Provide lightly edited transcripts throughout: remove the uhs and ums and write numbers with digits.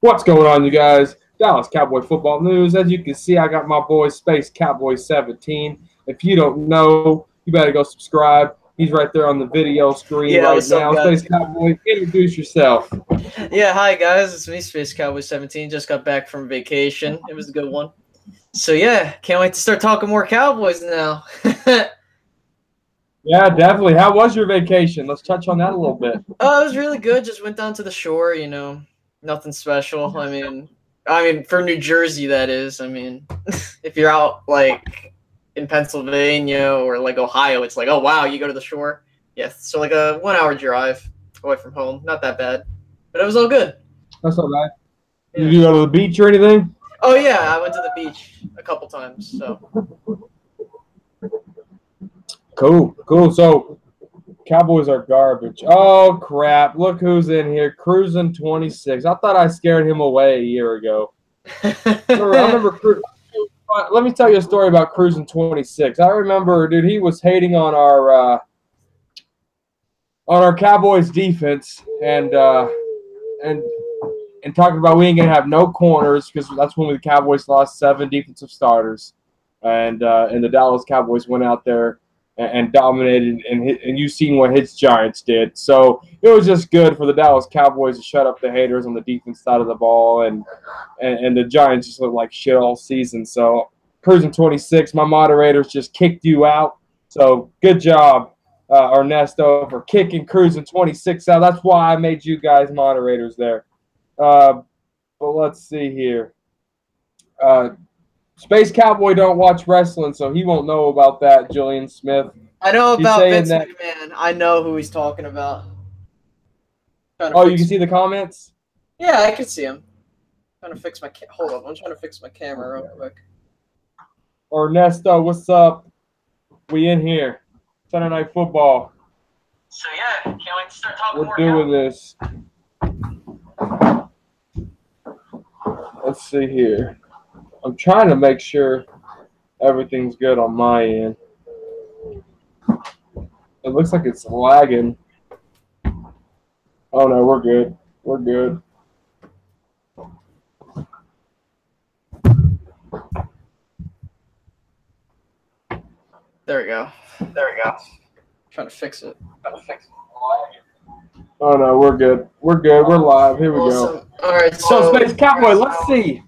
What's going on, you guys? Dallas Cowboy football news. As you can see, I got my boy Space Cowboy 17. If you don't know, you better go subscribe. He's right there on the video screen right What's up, now. guys? Space Cowboy, introduce yourself. Yeah, hi guys, it's me, Space Cowboy 17. Just got back from vacation. It was a good one. So yeah, can't wait to start talking more Cowboys now. Yeah, definitely. How was your vacation? Let's touch on that a little bit. Oh, it was really good. Just went down to the shore, nothing special. I mean for New Jersey that is. I mean, if you're out like in Pennsylvania or like Ohio, it's like, oh wow, you go to the shore. Yeah, so like a 1 hour drive away from home. Not that bad. But it was all good. That's all right. Yeah. Did you go to the beach or anything? Oh yeah, I went to the beach a couple times. So Cool. So, Cowboys are garbage. Oh, crap. Look who's in here. Cruising 26. I thought I scared him away a year ago. I remember let me tell you a story about Cruising 26. I remember, dude, he was hating on our Cowboys defense and talking about we ain't gonna have no corners because that's when the Cowboys lost 7 defensive starters, and the Dallas Cowboys went out there and dominated, and you've seen what his Giants did. So it was just good for the Dallas Cowboys to shut up the haters on the defense side of the ball, and the Giants just looked like shit all season. So Cruising 26, my moderators just kicked you out. So good job, Ernesto, for kicking Cruising 26 out. That's why I made you guys moderators there. But let's see here. Space Cowboy don't watch wrestling, so he won't know about that, Julian Smith. I know about Vince McMahon. I know who he's talking about. Oh, you can see the comments? Yeah, I can see him. I'm trying to fix my hold up. I'm trying to fix my camera real quick. Ernesto, what's up? We in here. Sunday Night Football. So yeah, can't wait to start talking more. We're doing this. Let's see here. I'm trying to make sure everything's good on my end. It looks like it's lagging. Oh no, we're good. We're good. There we go. Trying to fix it. Oh no, we're good. We're live. Here we go. All right. So Space Cowboy, let's see.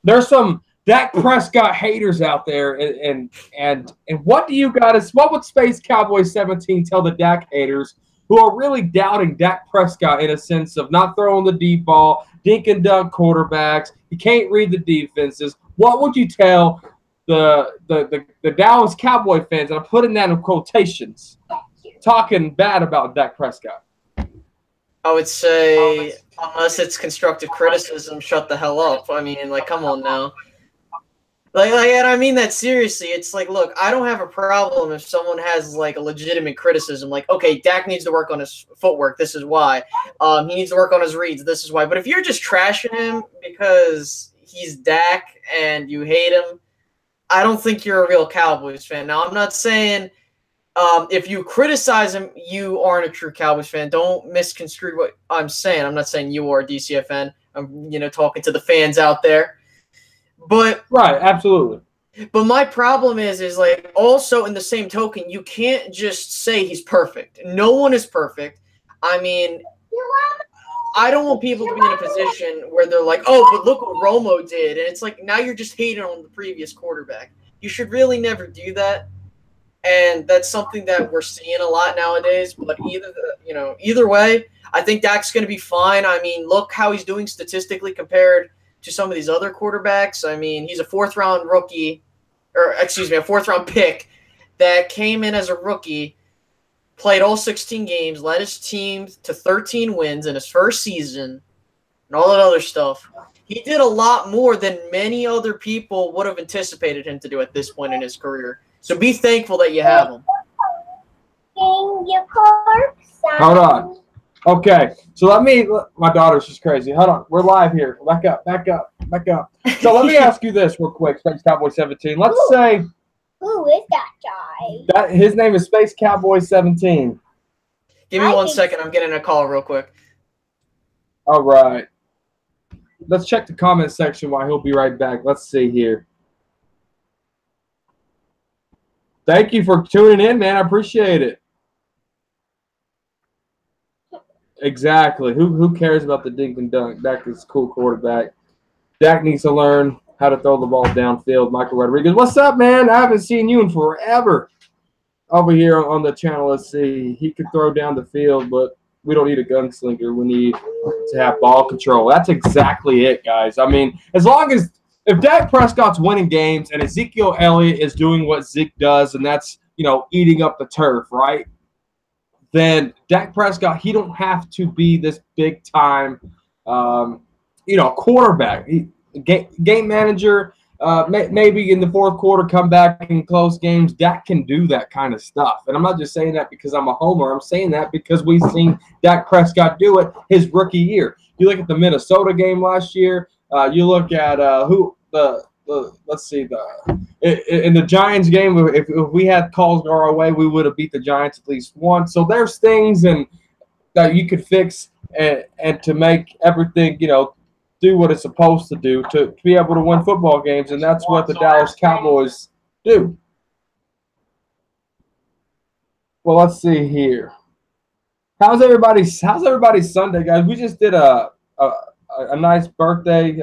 There's some Dak Prescott haters out there, and what do you guys? What would Space Cowboy 17 tell the Dak haters who are really doubting Dak Prescott in a sense of not throwing the deep ball, dink and dunk quarterbacks? He can't read the defenses. What would you tell the Dallas Cowboy fans? And I'm putting that in quotations, talking bad about Dak Prescott. I would say, unless it's constructive criticism, shut the hell up. I mean, like, come on now. And I mean that seriously. It's like, look, I don't have a problem if someone has, like, a legitimate criticism. Like, okay, Dak needs to work on his footwork. This is why. He needs to work on his reads. This is why. But if you're just trashing him because he's Dak and you hate him, I don't think you're a real Cowboys fan. Now, I'm not saying if you criticize him, you aren't a true Cowboys fan. Don't misconstrue what I'm saying. I'm not saying you are a DCFN. I'm, talking to the fans out there. But right, absolutely. But my problem is like, also in the same token, you can't just say he's perfect. No one is perfect. I mean, I don't want people to be in a position where they're like, oh, but look what Romo did. And it's like, now you're just hating on the previous quarterback. You should really never do that. And that's something that we're seeing a lot nowadays. But either way, I think Dak's going to be fine. I mean, look how he's doing statistically compared to some of these other quarterbacks. I mean, he's a fourth-round pick that came in as a rookie, played all 16 games, led his team to 13 wins in his first season, and all that other stuff. He did a lot more than many other people would have anticipated him to do at this point in his career. So be thankful that you have him. Hold on. Okay, so my daughter's just crazy. Hold on, we're live here. Back up. So let me ask you this real quick, Space Cowboy 17. Let's say. Who is that guy? His name is Space Cowboy 17. Give me 1 second. I'm getting a call real quick. All right. let's check the comment section while he'll be right back. Let's see here. Thank you for tuning in, man. I appreciate it. Exactly. Who cares about the dink and dunk? Dak is a cool quarterback. Dak needs to learn how to throw the ball downfield. Michael Rodriguez, what's up, man? I haven't seen you in forever. Over here on the channel, let's see. He could throw down the field, but we don't need a gunslinger. We need to have ball control. That's exactly it, guys. I mean, as long as if Dak Prescott's winning games and Ezekiel Elliott is doing what Zeke does, and that's, eating up the turf, right? Then Dak Prescott, he don't have to be this big-time, quarterback. Game manager, maybe in the fourth quarter come back in close games. Dak can do that kind of stuff. And I'm not just saying that because I'm a homer. I'm saying that because we've seen Dak Prescott do it his rookie year. You look at the Minnesota game last year. You look at in the Giants game, if we had calls go our way, we would have beat the Giants at least once. So there's things that you could fix and to make everything, do what it's supposed to do to be able to win football games, and that's what the Dallas Cowboys do. Well, let's see here. How's everybody's Sunday, guys? We just did a nice birthday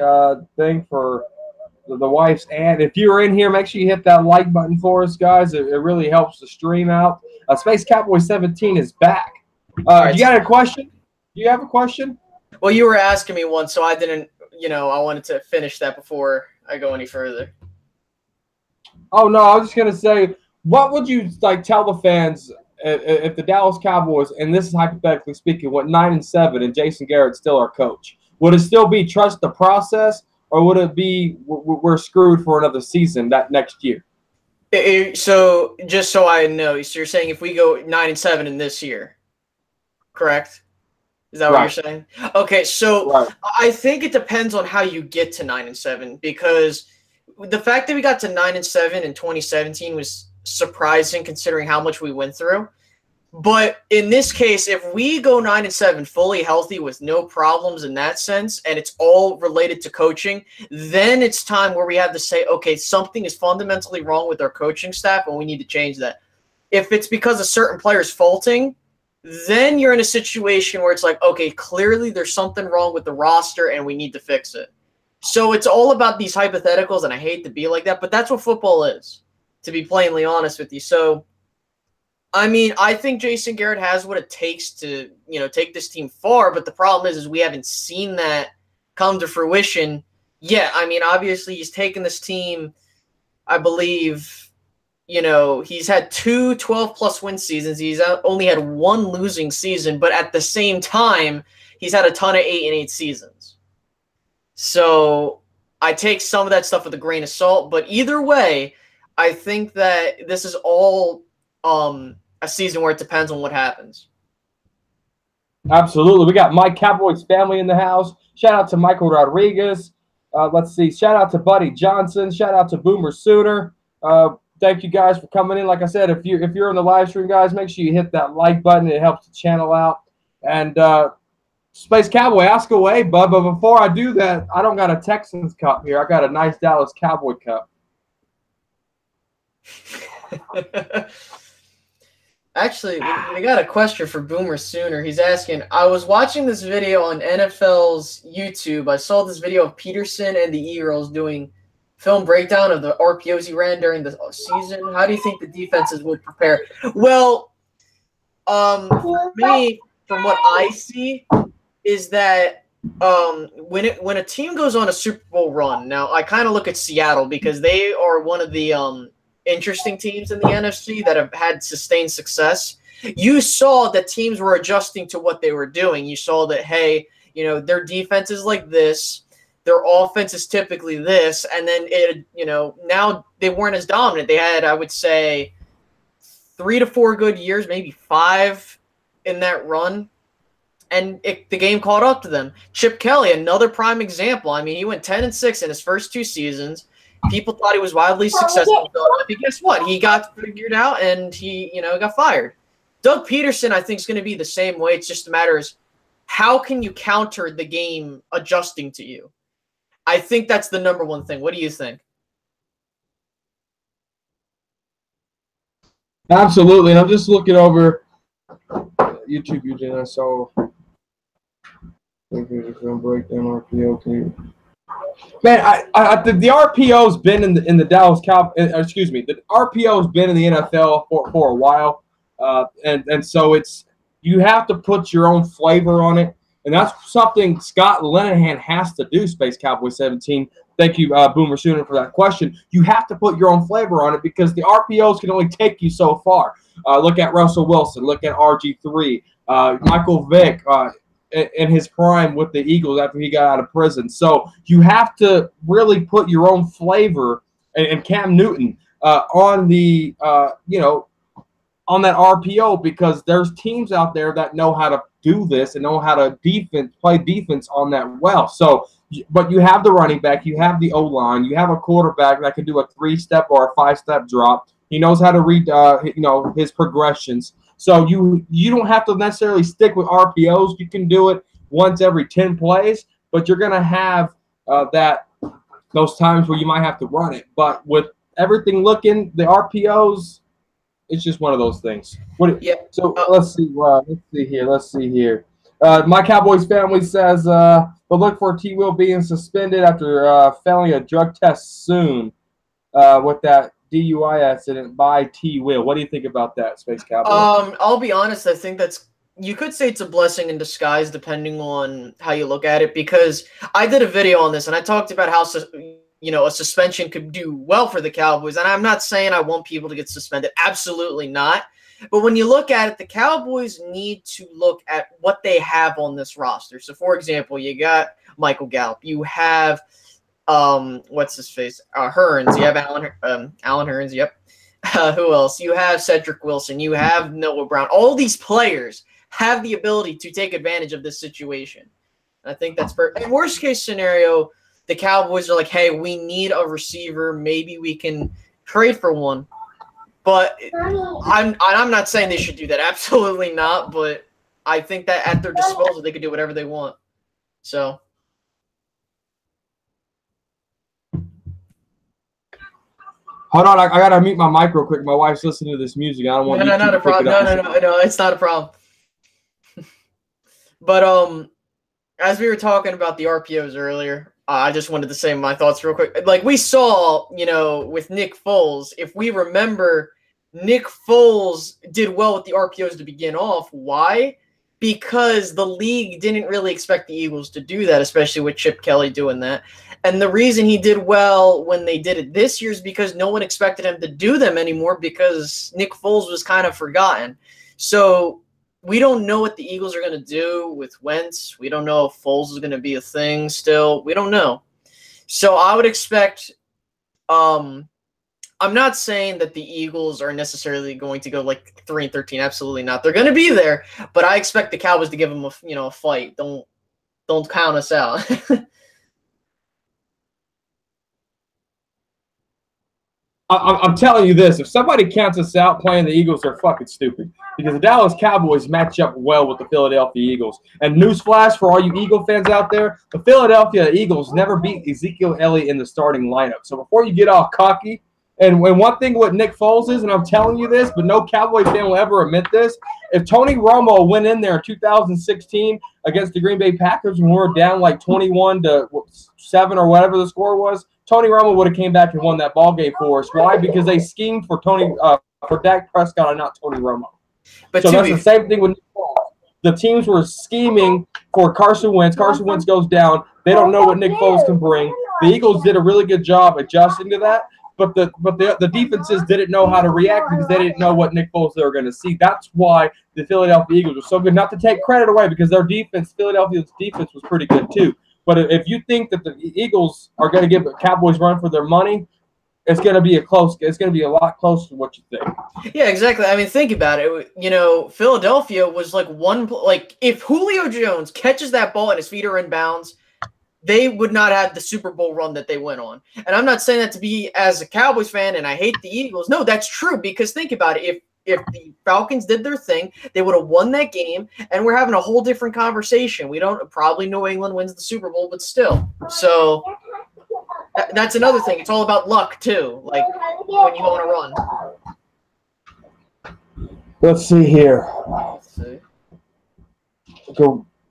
thing for the wife's aunt. If you're in here, make sure you hit that like button for us, guys. It really helps the stream out. Space Cowboy 17 is back. Right. You got a question? Do you have a question? Well, you were asking me one, so I didn't, I wanted to finish that before I go any further. Oh, no, I was just going to say, what would you tell the fans if the Dallas Cowboys, and this is hypothetically speaking, went 9-7 and Jason Garrett's still our coach? Would it still be trust the process, or would it be we're screwed for another season that next year? So just so I know, so you're saying if we go 9-7 in this year, correct? Is that what you're saying? Okay, so I think it depends on how you get to 9-7, because the fact that we got to 9-7 in 2017 was surprising considering how much we went through. But in this case, if we go 9-7 fully healthy with no problems in that sense, and it's all related to coaching, then it's time where we have to say, okay, something is fundamentally wrong with our coaching staff, and we need to change that. If it's because a certain player is faulting, then you're in a situation where it's like, okay, clearly there's something wrong with the roster, and we need to fix it. So it's all about these hypotheticals, and I hate to be like that, but that's what football is, to be plainly honest with you. So I mean, I think Jason Garrett has what it takes to, take this team far, but the problem is we haven't seen that come to fruition yet. I mean, obviously he's taken this team, I believe, he's had 2 12-plus win seasons. He's only had 1 losing season, but at the same time, he's had a ton of 8-8 seasons. So I take some of that stuff with a grain of salt, but either way, I think that this is all a season where it depends on what happens. Absolutely. We got Mike Cowboys family in the house. Shout out to Michael Rodriguez. Let's see. Shout out to Buddy Johnson. Shout out to Boomer Sooner. Thank you guys for coming in. Like I said, if you're in the live stream, guys, make sure you hit that like button. It helps the channel out. And Space Cowboy, ask away, bud. But before I do that, I don't got a Texans cup here. I got a nice Dallas Cowboy cup. Actually, we got a question for Boomer Sooner. He's asking, I was watching this video on NFL's YouTube. I saw this video of Peterson and the Eagles doing film breakdown of the RPOs he ran during the season. How do you think the defenses would prepare? Well, for me, from what I see, is that when a team goes on a Super Bowl run, now I kind of look at Seattle because they are one of the interesting teams in the NFC that have had sustained success. You saw that teams were adjusting to what they were doing. You saw that, hey, their defense is like this, their offense is typically this, and then now they weren't as dominant. They had, I would say, 3 to 4 good years, maybe 5 in that run, and the game caught up to them. Chip Kelly, another prime example. I mean, he went 10-6 in his first 2 seasons. People thought he was wildly successful in Philadelphia. Guess what? He got figured out, and he, got fired. Doug Peterson, I think, is going to be the same way. It's just a matter of how can you counter the game adjusting to you? I think that's the number one thing. What do you think? Absolutely. And I'm just looking over YouTube using that. So, breakdown RPO. Man, I the RPO's been in the Dallas Cowboys. Excuse me, the RPO's been in the NFL for a while, and so you have to put your own flavor on it, and that's something Scott Linehan has to do. Space Cowboy 17. Thank you, Boomer Sooner, for that question. You have to put your own flavor on it because the RPOs can only take you so far. Look at Russell Wilson. Look at RG3. Michael Vick. In his prime with the Eagles after he got out of prison. So you have to really put your own flavor and Cam Newton on the on that RPO, because there's teams out there that know how to do this and know how to play defense on that well. So, but you have the running back, you have the O-line, you have a quarterback that can do a 3-step or a 5-step drop. He knows how to read his progressions. So you don't have to necessarily stick with RPOs. You can do it once every 10 plays, but you're going to have those times where you might have to run it. But with everything looking, the RPOs, it's just one of those things. So let's see here. My Cowboys family says, but look for T. Will being suspended after failing a drug test soon with that DUI accident by T. Will. What do you think about that, Space Cowboy? I'll be honest. I think you could say it's a blessing in disguise, depending on how you look at it. Because I did a video on this, and I talked about how a suspension could do well for the Cowboys. And I'm not saying I want people to get suspended. Absolutely not. But when you look at it, the Cowboys need to look at what they have on this roster. So, for example, you got Michael Gallup. You have what's his face? Hearns. You have Alan Hearns. Yep. Who else? You have Cedric Wilson. You have Noah Brown. All these players have the ability to take advantage of this situation. And I think that's in worst case scenario, the Cowboys are like, hey, we need a receiver. Maybe we can trade for one. But I'm not saying they should do that. Absolutely not. But I think that at their disposal, they could do whatever they want. So. Hold on, I gotta mute my mic real quick. My wife's listening to this music. I don't want not a problem. No, it's not a problem. But as we were talking about the RPOs earlier, I just wanted to say my thoughts real quick. Like we saw, with Nick Foles, if we remember, Nick Foles did well with the RPOs to begin off. Why? Because the league didn't really expect the Eagles to do that, especially with Chip Kelly doing that. And the reason he did well when they did it this year is because no one expected him to do them anymore because Nick Foles was kind of forgotten. So we don't know what the Eagles are going to do with Wentz. We don't know if Foles is going to be a thing still. We don't know. So I would expect I'm not saying that the Eagles are necessarily going to go like 3-13. Absolutely not. They're going to be there, but I expect the Cowboys to give them a fight. Don't count us out. I'm telling you this, if somebody counts us out playing the Eagles, they're fucking stupid. Because the Dallas Cowboys match up well with the Philadelphia Eagles. And newsflash for all you Eagle fans out there, the Philadelphia Eagles never beat Ezekiel Elliott in the starting lineup. So before you get all cocky, and when one thing with Nick Foles is, and I'm telling you this, but no Cowboy fan will ever admit this, if Tony Romo went in there in 2016 against the Green Bay Packers when we were down like 21-7 or whatever the score was, Tony Romo would have came back and won that ball game for us. Why? Because they schemed for Dak Prescott and not Tony Romo. But so that's the same thing with Nick Foles. The teams were scheming for Carson Wentz. Carson Wentz goes down. They don't know what Nick Foles can bring. The Eagles did a really good job adjusting to that. But the defenses didn't know how to react because they didn't know what Nick Foles they were going to see. That's why the Philadelphia Eagles were so good. Not to take credit away because their defense, Philadelphia's defense, was pretty good too. But if you think that the Eagles are going to give the Cowboys run for their money, it's going to be it's going to be a lot closer to what you think. Yeah, exactly. I mean, think about it. Philadelphia was if Julio Jones catches that ball and his feet are in bounds, they would not have the Super Bowl run that they went on. And I'm not saying that to be as a Cowboys fan and I hate the Eagles. No, that's true because think about it. If the Falcons did their thing, they would have won that game, and we're having a whole different conversation. We don't probably New England wins the Super Bowl, but still. So That's another thing. It's all about luck too. Like when you go on a run. Let's see here. Let's see.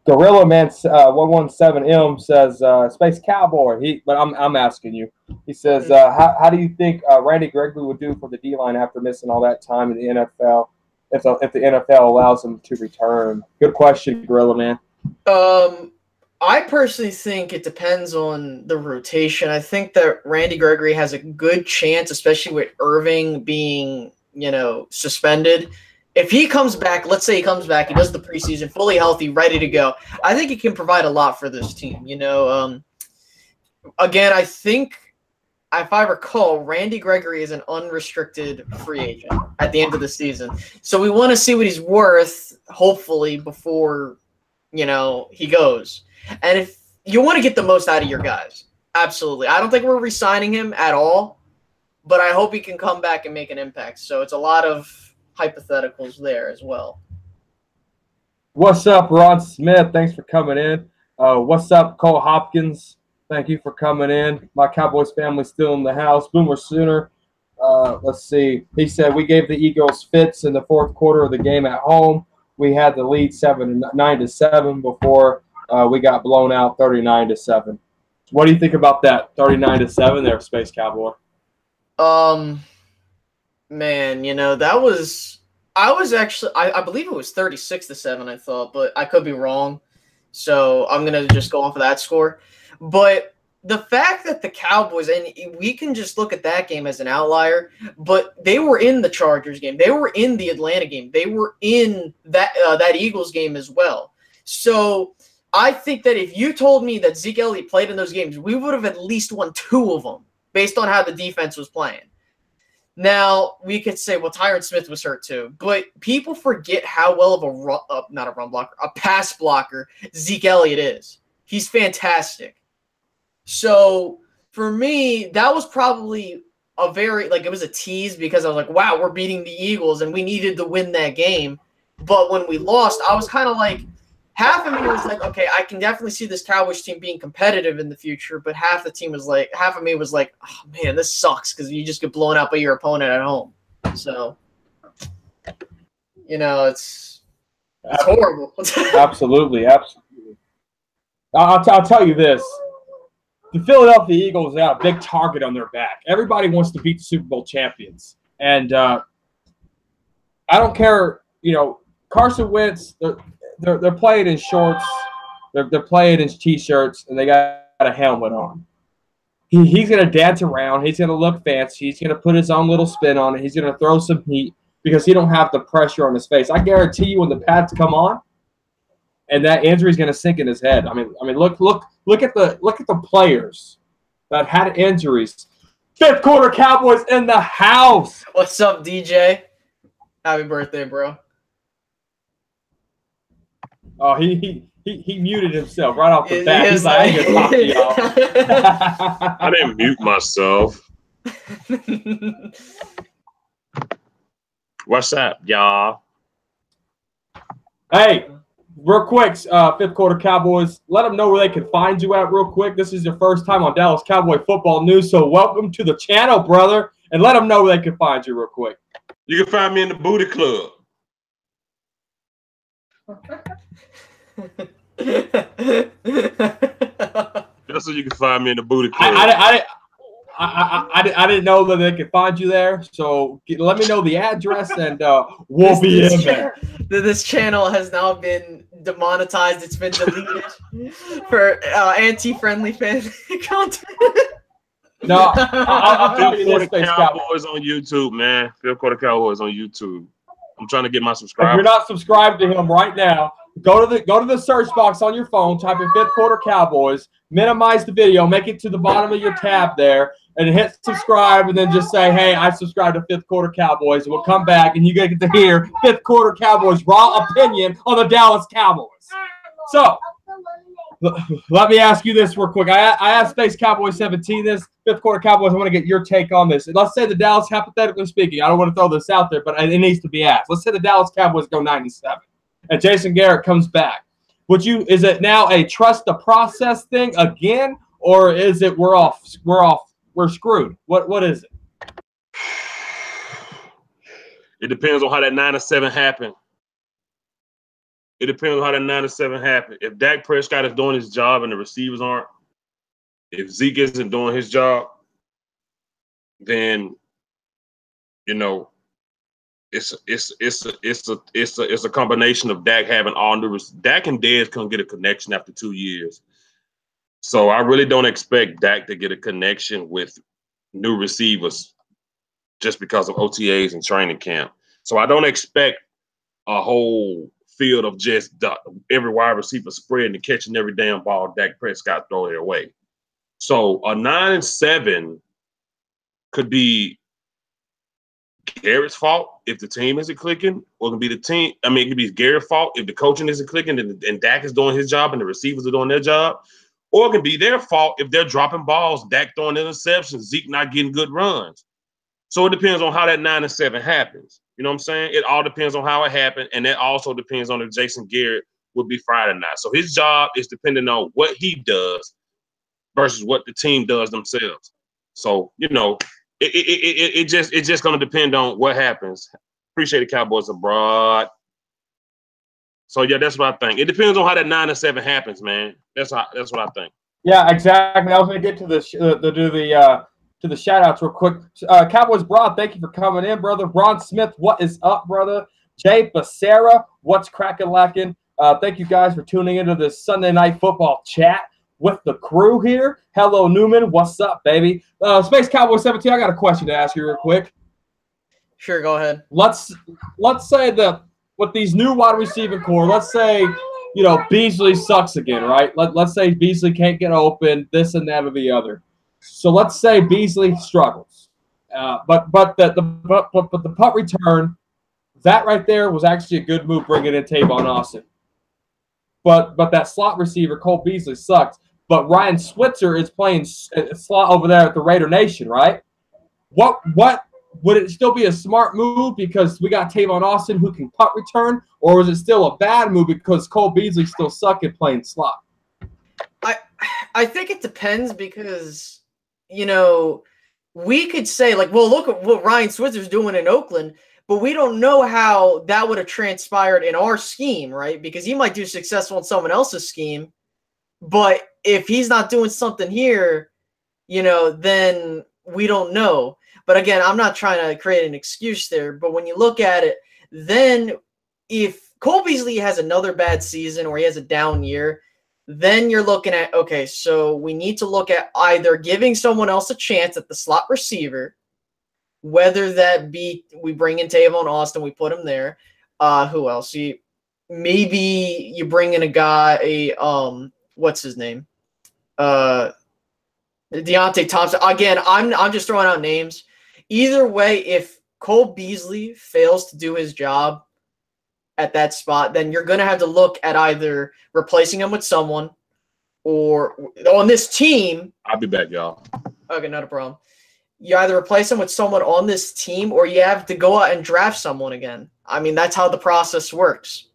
Gorilla Man 117M says Space Cowboy. But I'm asking you. He says, how do you think Randy Gregory would do for the D-line after missing all that time in the NFL? If the NFL allows him to return. Good question, Gorilla Man. I personally think it depends on the rotation. I think that Randy Gregory has a good chance, especially with Irving being, suspended. If he comes back, let's say he comes back, he does the preseason, fully healthy, ready to go. I think he can provide a lot for this team. Again, I think, if I recall, Randy Gregory is an unrestricted free agent at the end of the season. So we want to see what he's worth, hopefully, before, he goes. And if you want to get the most out of your guys, absolutely. I don't think we're re-signing him at all, but I hope he can come back and make an impact. So it's a lot of hypotheticals there as well. What's up, Ron Smith? Thanks for coming in. What's up, Cole Hopkins? Thank you for coming in. My Cowboys family's still in the house. Boomer Sooner. Let's see. He said we gave the Eagles fits in the fourth quarter of the game at home. We had the lead 9-7 before we got blown out 39-7. What do you think about that 39-7 there, Space Cowboy? Man, that was – I believe it was 36-7, I thought, but I could be wrong. So I'm going to just go off of that score. But the fact that the Cowboys – and we can just look at that game as an outlier, but they were in the Chargers game. They were in the Atlanta game. They were in that Eagles game as well. So I think that if you told me that Zeke Elliott played in those games, we would have at least won 2 of them based on how the defense was playing. Now, we could say, well, Tyron Smith was hurt too, but people forget how well of a pass blocker Zeke Elliott is. He's fantastic. So, for me, that was probably it was a tease because I was like, wow, we're beating the Eagles and we needed to win that game. But when we lost, I was kind of like, half of me was like, okay, I can definitely see this Cowboys team being competitive in the future, but half of me was like, oh man, this sucks because you just get blown out by your opponent at home. So, it's horrible. Absolutely. I'll tell you this. The Philadelphia Eagles got a big target on their back. Everybody wants to beat the Super Bowl champions. And I don't care, Carson Wentz, they're playing in shorts, they're playing in T-shirts, and they got a helmet on. He's going to dance around. He's going to look fancy. He's going to put his own little spin on it. He's going to throw some heat because he don't have the pressure on his face. I guarantee you when the pads come on, and that injury is going to sink in his head. I mean, look at the players that had injuries. Fifth quarter Cowboys in the house. What's up, DJ? Happy birthday, bro. Oh, he muted himself right off the bat. He's like, I ain't gonna talk to y'all. I didn't mute myself. What's up, y'all? Hey, real quick, fifth quarter Cowboys, let them know where they can find you at real quick. This is your first time on Dallas Cowboy Football News, so welcome to the channel, brother, and let them know where they can find you real quick. You can find me in the Booty Club. That's where you can find me in the Booty Club. I didn't know that they could find you there, so let me know the address and we'll be in there. This channel has now been demonetized. It's been deleted for anti-friendly fan content. No, I'll tell you this, Space Cowboys on YouTube, man. Fifth quarter Cowboys on YouTube. I'm trying to get my subscribers. If you're not subscribed to him right now, go to the search box on your phone, type in Fifth Quarter Cowboys, minimize the video, make it to the bottom of your tab there, and hit subscribe, and then just say, hey, I subscribe to Fifth Quarter Cowboys, and we'll come back, and you get to hear Fifth Quarter Cowboys' raw opinion on the Dallas Cowboys. So, let me ask you this real quick. I asked Space Cowboys 17 this. Fifth Quarter Cowboys, I want to get your take on this. And let's say the Dallas, hypothetically speaking, I don't want to throw this out there, but it needs to be asked. Let's say the Dallas Cowboys go 97, and Jason Garrett comes back. Is it now a trust the process thing again, or is it we're screwed? What is it? It depends on how that 9-7 happened. It depends on how that 9-7 happened. If Dak Prescott is doing his job and the receivers aren't, if Zeke isn't doing his job, then it's a combination of Dak having all new. Dak and Dez couldn't get a connection after 2 years, so I really don't expect Dak to get a connection with new receivers just because of OTAs and training camp. So I don't expect a whole field of just every wide receiver spreading and catching every damn ball Dak Prescott throw their way. So a 9-7 could be Garrett's fault if the team isn't clicking, or it can be the team. I mean, it could be Garrett's fault if the coaching isn't clicking and Dak is doing his job and the receivers are doing their job. Or it can be their fault if they're dropping balls, Dak throwing interceptions, Zeke not getting good runs. So it depends on how that 9-7 happens. You know what I'm saying? It all depends on how it happened, and that also depends on if Jason Garrett will be fired or not. So his job is depending on what he does versus what the team does themselves. So, it's just going to depend on what happens. Appreciate the Cowboys abroad. So yeah, that's what I think. It depends on how that 9-7 happens, man. That's what I think. Yeah, exactly. I was going to get to the shout outs real quick. Cowboys Broad, thank you for coming in, brother. Ron Smith, what is up, brother? Jay Becerra, what's cracking lacking? Thank you guys for tuning into this Sunday Night Football chat with the crew here. Hello, Newman. What's up, baby? Space Cowboy 17, I got a question to ask you real quick. Sure, go ahead. Let's say that with these new wide receiving core, let's say, Beasley sucks again, right? Let's say Beasley can't get open, this and that or the other. So let's say Beasley struggles. But the punt return, that right there was actually a good move bringing in Tavon Austin. But that slot receiver, Cole Beasley, sucks. But Ryan Switzer is playing slot over there at the Raider Nation, right? What would it still be a smart move because we got Tavon Austin who can punt return, or was it still a bad move because Cole Beasley still suck at playing slot? I think it depends because we could say look at what Ryan Switzer's doing in Oakland, but we don't know how that would have transpired in our scheme, right? Because he might do successful in someone else's scheme, but if he's not doing something here, then we don't know. But again, I'm not trying to create an excuse there, but when you look at it, then if Cole Beasley has another bad season or he has a down year, then you're looking at, okay, so we need to look at either giving someone else a chance at the slot receiver, whether that be we bring in Tavon Austin, we put him there. Who else? Maybe you bring in a guy, what's his name? Deontay Thompson. Again, I'm just throwing out names. Either way, if Cole Beasley fails to do his job at that spot, then you're going to have to look at either replacing him with someone or on this team. I'll be back, y'all. Okay, not a problem. You either replace him with someone on this team or you have to go out and draft someone again. I mean, that's how the process works.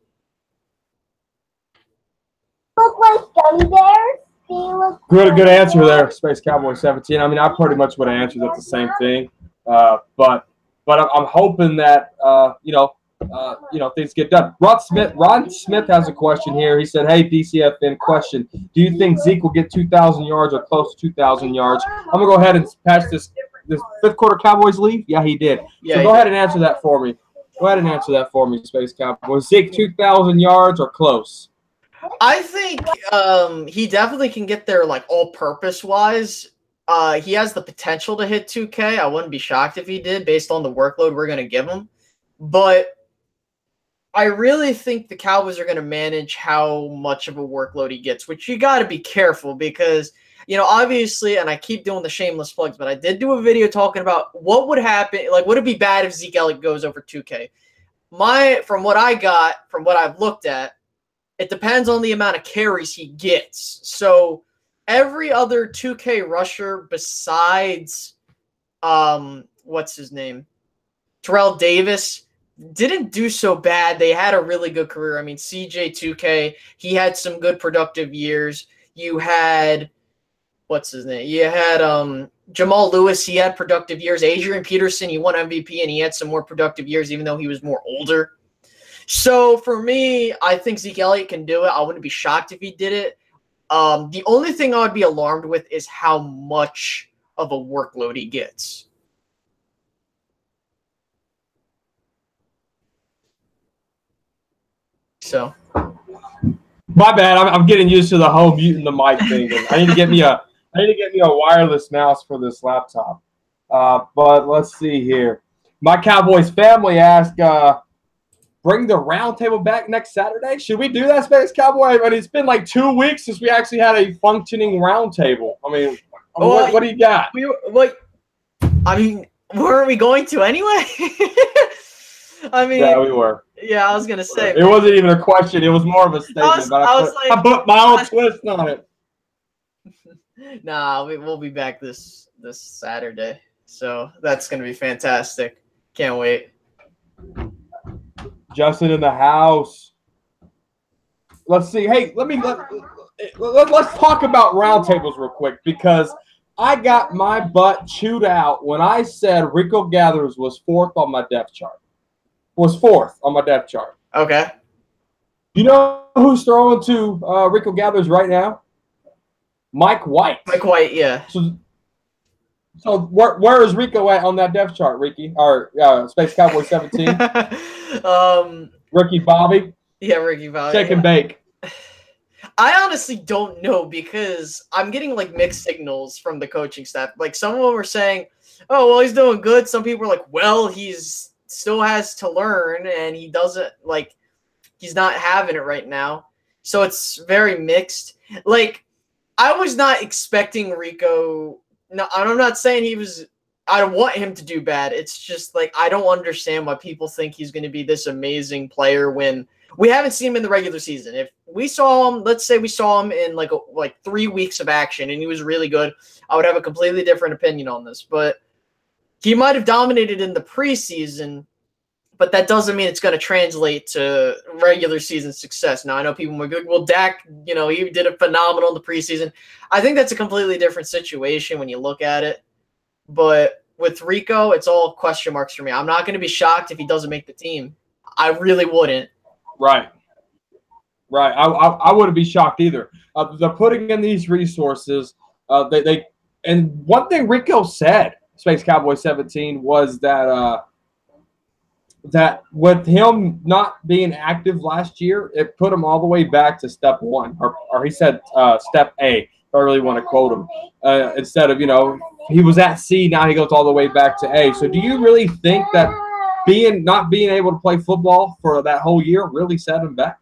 Look like gummy bears. Good answer there, Space Cowboy 17. I mean, I pretty much would have answered it the same thing. But I'm hoping that things get done. Ron Smith has a question here. He said, "Hey, DCFN question: do you think Zeke will get 2,000 yards or close to 2,000 yards?" I'm gonna go ahead and patch this fifth quarter Cowboys lead. Yeah, he did. Yeah, so go ahead and answer that for me. Go ahead and answer that for me, Space Cowboy. Zeke 2,000 yards or close? I think he definitely can get there, all-purpose wise. He has the potential to hit 2K. I wouldn't be shocked if he did, based on the workload we're going to give him. But I really think the Cowboys are going to manage how much of a workload he gets, which you got to be careful because, obviously, and I keep doing the shameless plugs, but I did do a video talking about what would happen. Would it be bad if Zeke Elliott goes over 2K? From what I've looked at, it depends on the amount of carries he gets. So every other 2K rusher besides, what's his name? Terrell Davis didn't do so bad. They had a really good career. I mean, CJ 2K, he had some good productive years. You had what's his name? You had Jamal Lewis. He had productive years. Adrian Peterson, he won MVP, and he had some more productive years, even though he was more older. So for me, I think Zeke Elliott can do it. I wouldn't be shocked if he did it. The only thing I would be alarmed with is how much of a workload he gets. So, my bad. I'm getting used to the whole muting the mic thing. I need to get me a wireless mouse for this laptop. But let's see here. My Cowboys family asked, bring the roundtable back next Saturday. Should we do that, Space Cowboy? I mean, it's been like 2 weeks since we actually had a functioning roundtable. I mean, what do you got? I mean, weren't we going to anyway? I mean, yeah, we were. Yeah, I was gonna say. It wasn't even a question. It was more of a statement. I put my own twist on it. Nah, we'll be back this Saturday, so that's gonna be fantastic. Can't wait. Justin in the house. Let's see. Hey, let's talk about roundtables real quick, because I got my butt chewed out when I said Rico Gathers was fourth on my depth chart. Okay. You know who's throwing to Rico Gathers right now? Mike White. Mike White, yeah. So where is Rico at on that depth chart, Ricky? Or Space Cowboy 17? Ricky Bobby? Yeah, Ricky Bobby. Shake and bake. I honestly don't know, because I'm getting like mixed signals from the coaching staff. Like, some of them are saying, oh, well, he's doing good. Some people are like, well, he's still has to learn, and he doesn't, like, he's not having it right now. So it's very mixed. Like, I was not expecting Rico. No, I'm not saying I don't want him to do bad. It's just like, I don't understand why people think he's going to be this amazing player when we haven't seen him in the regular season. If we saw him, let's say we saw him in like 3 weeks of action and he was really good, I would have a completely different opinion on this. But he might have dominated in the preseason, but that doesn't mean it's going to translate to regular season success. Now, I know people are good. Well, Dak, he did a phenomenal in the preseason. I think that's a completely different situation when you look at it. But with Rico, it's all question marks for me. I'm not going to be shocked if he doesn't make the team. I really wouldn't. Right. I wouldn't be shocked either. They're putting in these resources. And one thing Rico said, Space Cowboy 17, was that that with him not being active last year, it put him all the way back to step one, or he said step A, if I really want to quote him. Instead of, he was at C, now he goes all the way back to A. So do you really think that not being able to play football for that whole year really set him back?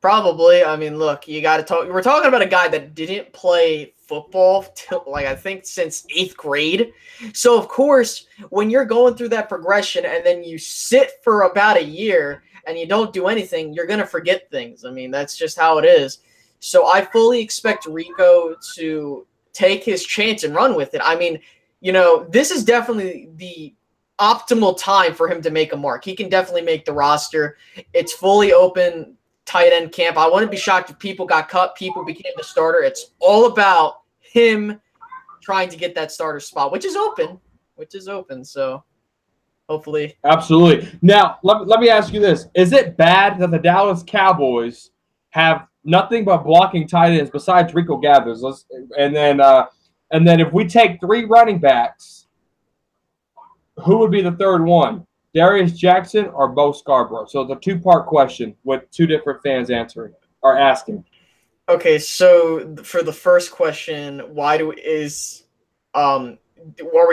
Probably. I mean, look, you got to talk. We're talking about a guy that didn't play football till, I think, since 8th grade. So, of course, when you're going through that progression and then you sit for about a year and you don't do anything, you're going to forget things. I mean, that's just how it is. So I fully expect Rico to take his chance and run with it. I mean, this is definitely the optimal time for him to make a mark. He can definitely make the roster. It's fully open tight end camp. I wouldn't be shocked if people got cut, people became the starter. It's all about him trying to get that starter spot, which is open. So hopefully. Absolutely. Now, let me ask you this. Is it bad that the Dallas Cowboys have nothing but blocking tight ends besides Rico Gathers? And then if we take 3 running backs, who would be the third one? Darius Jackson or Bo Scarborough? So it's a 2-part question with 2 different fans asking. Okay, so for the first question, are we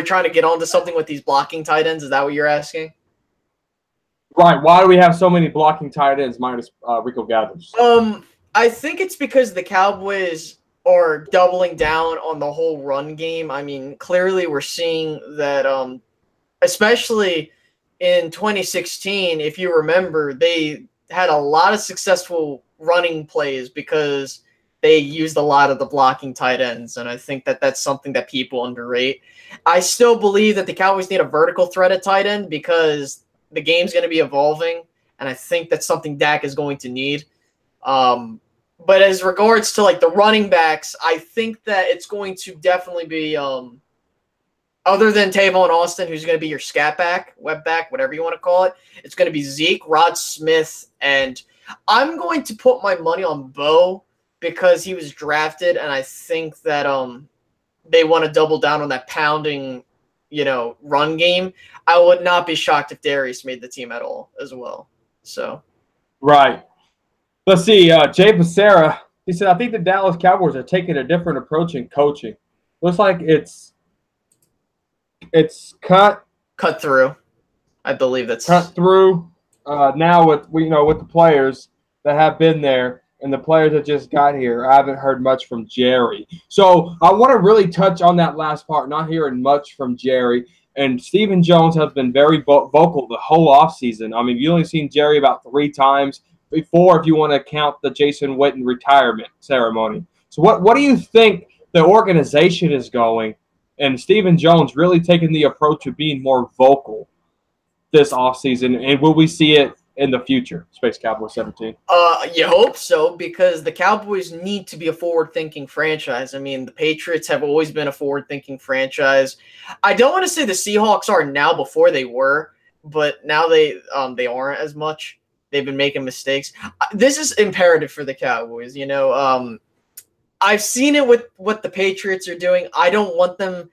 trying to get onto something with these blocking tight ends? Is that what you're asking? Right. Why do we have so many blocking tight ends minus Rico Gathers? I think it's because the Cowboys are doubling down on the whole run game. I mean, clearly we're seeing that, especially in 2016, if you remember, they had a lot of successful running plays because they used a lot of the blocking tight ends, and I think that that's something that people underrate. I still believe that the Cowboys need a vertical threat at tight end because the game's going to be evolving, and I think that's something Dak is going to need. But as regards to like the running backs, I think that it's going to definitely be other than Tavon Austin, who's going to be your scat back, web back, whatever you want to call it. It's going to be Zeke, Rod Smith, and I'm going to put my money on Bo because he was drafted, and I think that they want to double down on that pounding, run game. I would not be shocked if Darius made the team at all as well. So, right. Let's see. Jay Becerra, he said, I think the Dallas Cowboys are taking a different approach in coaching. Looks like it's cut through. I believe that's cut through now with the players that have been there and the players that just got here. I haven't heard much from Jerry. So I want to really touch on that last part, not hearing much from Jerry. And Stephen Jones has been very vocal the whole offseason. I mean, you've only seen Jerry about 3 times before, if you want to count the Jason Witten retirement ceremony. So what do you think the organization is going, and Stephen Jones really taking the approach of being more vocal this offseason, and will we see it in the future, Space Cowboy 17? You hope so, because the Cowboys need to be a forward-thinking franchise. I mean, the Patriots have always been a forward-thinking franchise. I don't want to say the Seahawks are now before they were, but now they aren't as much. They've been making mistakes. This is imperative for the Cowboys. I've seen it with what the Patriots are doing. I don't want them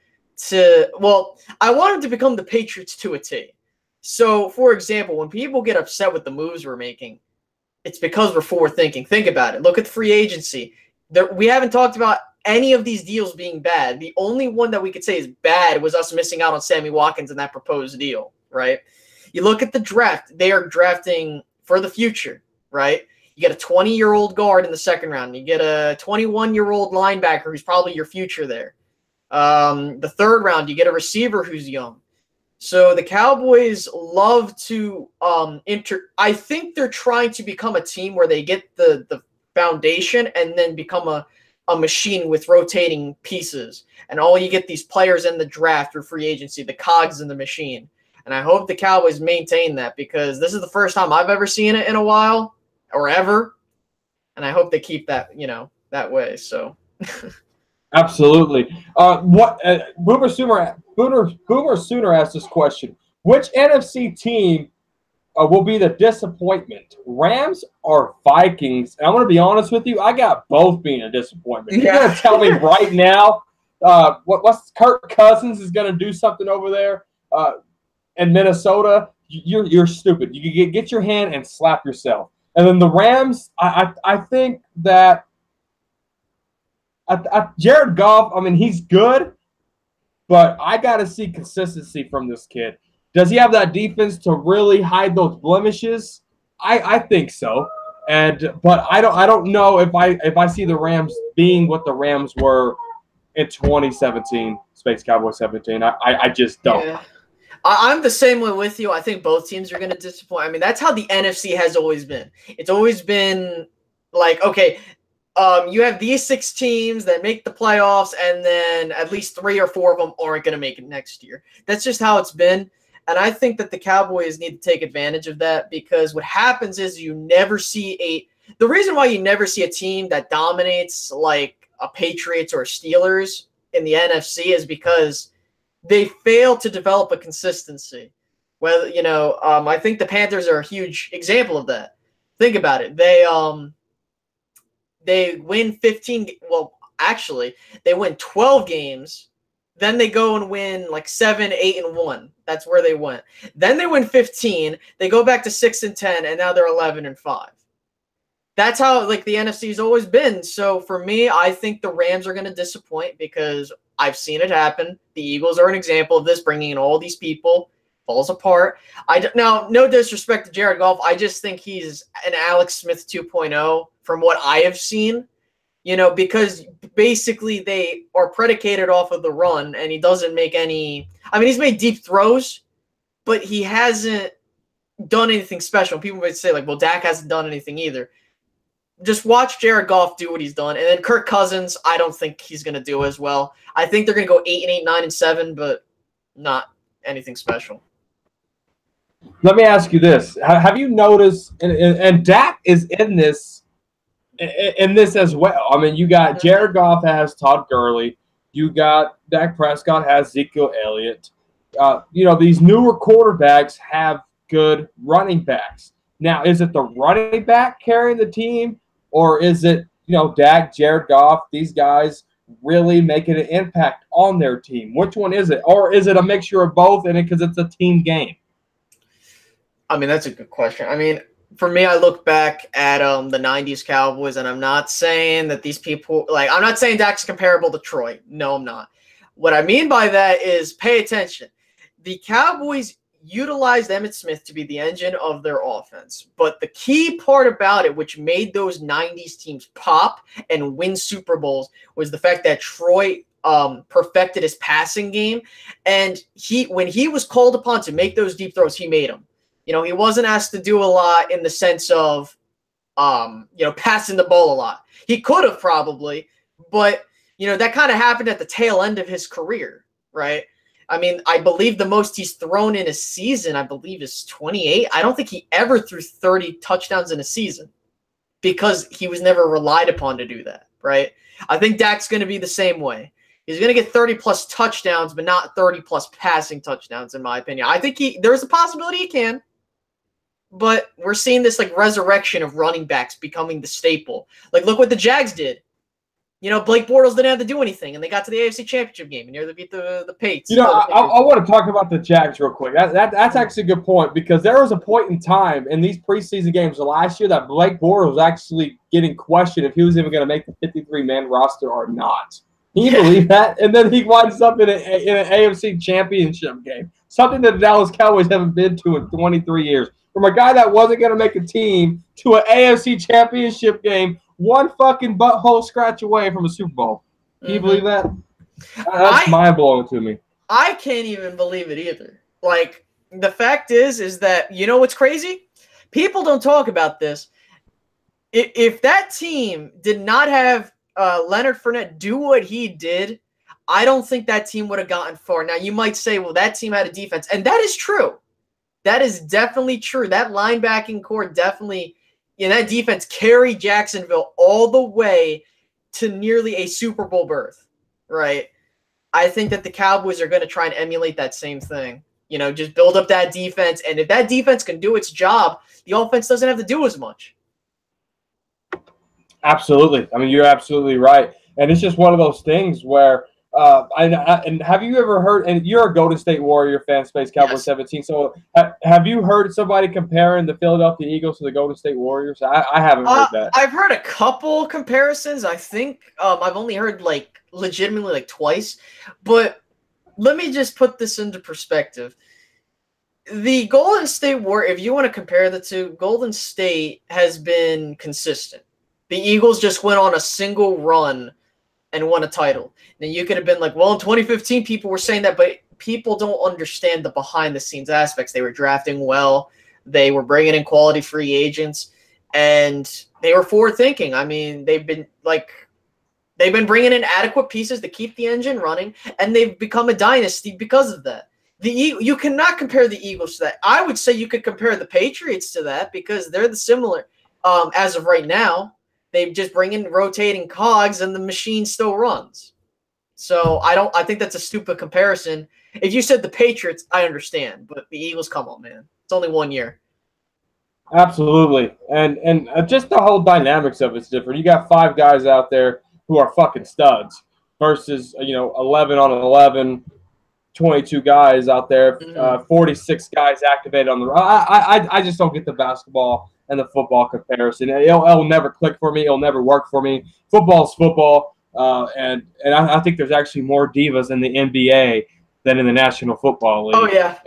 to – well, I want them to become the Patriots to a T. So, for example, when people get upset with the moves we're making, it's because we're forward-thinking. Think about it. Look at the free agency. We haven't talked about any of these deals being bad. The only one that we could say is bad was us missing out on Sammy Watkins and that proposed deal, right? You look at the draft. They are drafting – for the future, right? You get a 20-year-old guard in the second round. You get a 21-year-old linebacker who's probably your future there. The third round, you get a receiver who's young. So the Cowboys love to I think they're trying to become a team where they get the foundation and then become a machine with rotating pieces. And all you get these players in the draft or free agency, the cogs in the machine. And I hope the Cowboys maintain that, because this is the first time I've ever seen it in a while or ever. And I hope they keep that, that way. So absolutely. Boomer Sooner asked this question. Which NFC team will be the disappointment, Rams or Vikings? And I'm going to be honest with you, I got both being a disappointment. You're going to tell me right now what's Kirk Cousins is going to do something over there in Minnesota? You're stupid. You get your hand and slap yourself. And then the Rams, I think that Jared Goff, I mean, he's good, but I got to see consistency from this kid. Does he have that defense to really hide those blemishes? I think so. But I don't know if I see the Rams being what the Rams were in 2017, Space Cowboy 17. I just don't. Yeah. I'm the same way with you. I think both teams are going to disappoint. I mean, that's how the NFC has always been. It's always been like, okay, you have these 6 teams that make the playoffs, and then at least 3 or 4 of them aren't going to make it next year. That's just how it's been. And I think that the Cowboys need to take advantage of that, because what happens is you never see the reason why you never see a team that dominates like a Patriots or a Steelers in the NFC is because they fail to develop a consistency. Well, I think the Panthers are a huge example of that. Think about it. They win 15. Well, actually, they win 12 games. Then they go and win like 7, 8, and 1. That's where they went. Then they win 15. They go back to 6 and 10, and now they're 11 and 5. That's how like the NFC has always been. So for me, I think the Rams are going to disappoint, because I've seen it happen. The Eagles are an example of this, bringing in all these people. Falls apart. Now, no disrespect to Jared Goff. I just think he's an Alex Smith 2.0 from what I have seen. Because basically they are predicated off of the run, and he doesn't make any – I mean, he's made deep throws, but he hasn't done anything special. People might say, like, well, Dak hasn't done anything either. Just watch Jared Goff do what he's done. And then Kirk Cousins, I don't think he's going to do as well. I think they're going to go 8-8, 9-7, but not anything special. Let me ask you this. Have you noticed – and Dak is in this in this as well. I mean, you got Jared Goff has Todd Gurley. You got Dak Prescott has Ezekiel Elliott. These newer quarterbacks have good running backs. Now, is it the running back carrying the team, or is it, Dak, Jared Goff, these guys really making an impact on their team? Which one is it? Or is it a mixture of both in it because it's a team game? I mean, that's a good question. I mean, for me, I look back at the 90s Cowboys, and I'm not saying that these people – I'm not saying Dak's comparable to Troy. No, I'm not. What I mean by that is pay attention. The Cowboys utilized Emmitt Smith to be the engine of their offense. But the key part about it, which made those 90s teams pop and win Super Bowls, was the fact that Troy perfected his passing game. And when he was called upon to make those deep throws, he made them. He wasn't asked to do a lot in the sense of, passing the ball a lot. He could have probably, but, that kind of happened at the tail end of his career, right? I mean, I believe the most he's thrown in a season, I believe, is 28. I don't think he ever threw 30 touchdowns in a season because he was never relied upon to do that, right? I think Dak's going to be the same way. He's going to get 30-plus touchdowns, but not 30-plus passing touchdowns, in my opinion. I think there's a possibility he can. But we're seeing this resurrection of running backs becoming the staple. Look what the Jags did. Blake Bortles didn't have to do anything, and they got to the AFC Championship game, and nearly beat the Patriots. I want to talk about the Jags real quick. That's actually a good point because there was a point in time in these preseason games last year that Blake Bortles was actually getting questioned if he was even going to make the 53-man roster or not. Can you believe that? And then he winds up in an AFC Championship game, something that the Dallas Cowboys haven't been to in 23 years. From a guy that wasn't going to make a team to an AFC Championship game, one fucking butthole scratch away from a Super Bowl. Can you believe that? That's mind-blowing to me. I can't even believe it either. The fact is that, what's crazy? People don't talk about this. If that team did not have Leonard Fournette do what he did, I don't think that team would have gotten far. Now, you might say, well, that team had a defense, and that is true. That is definitely true. That linebacking core definitely, that defense carried Jacksonville all the way to nearly a Super Bowl berth, right? I think that the Cowboys are going to try and emulate that same thing. Just build up that defense, and if that defense can do its job, the offense doesn't have to do as much. Absolutely. I mean, you're absolutely right. And it's just one of those things where and have you ever heard, and you're a Golden State Warrior fan, Space Cowboy 17, so have you heard somebody comparing the Philadelphia Eagles to the Golden State Warriors? I haven't heard that. I've heard a couple comparisons. I think I've only heard legitimately twice. But let me just put this into perspective. The Golden State Warriors, if you want to compare the two, Golden State has been consistent. The Eagles just went on a single run and won a title. Now, you could have been like, well, in 2015, people were saying that, but people don't understand the behind-the-scenes aspects. They were drafting well. They were bringing in quality free agents, and they were forward-thinking. I mean, they've been bringing in adequate pieces to keep the engine running, and they've become a dynasty because of that. You cannot compare the Eagles to that. I would say you could compare the Patriots to that because they're the similar as of right now. They just bring in rotating cogs, and the machine still runs. So I think that's a stupid comparison. If you said the Patriots, I understand, but the Eagles, come on, man. It's only 1 year. Absolutely, and just the whole dynamics of it's different. You got 5 guys out there who are fucking studs versus 11 on 11, 22 guys out there, 46 guys activated on the. I just don't get the basketball and the football comparison. It'll never click for me. It'll never work for me. Football's football, and I think there's actually more divas in the NBA than in the National Football League. Oh yeah,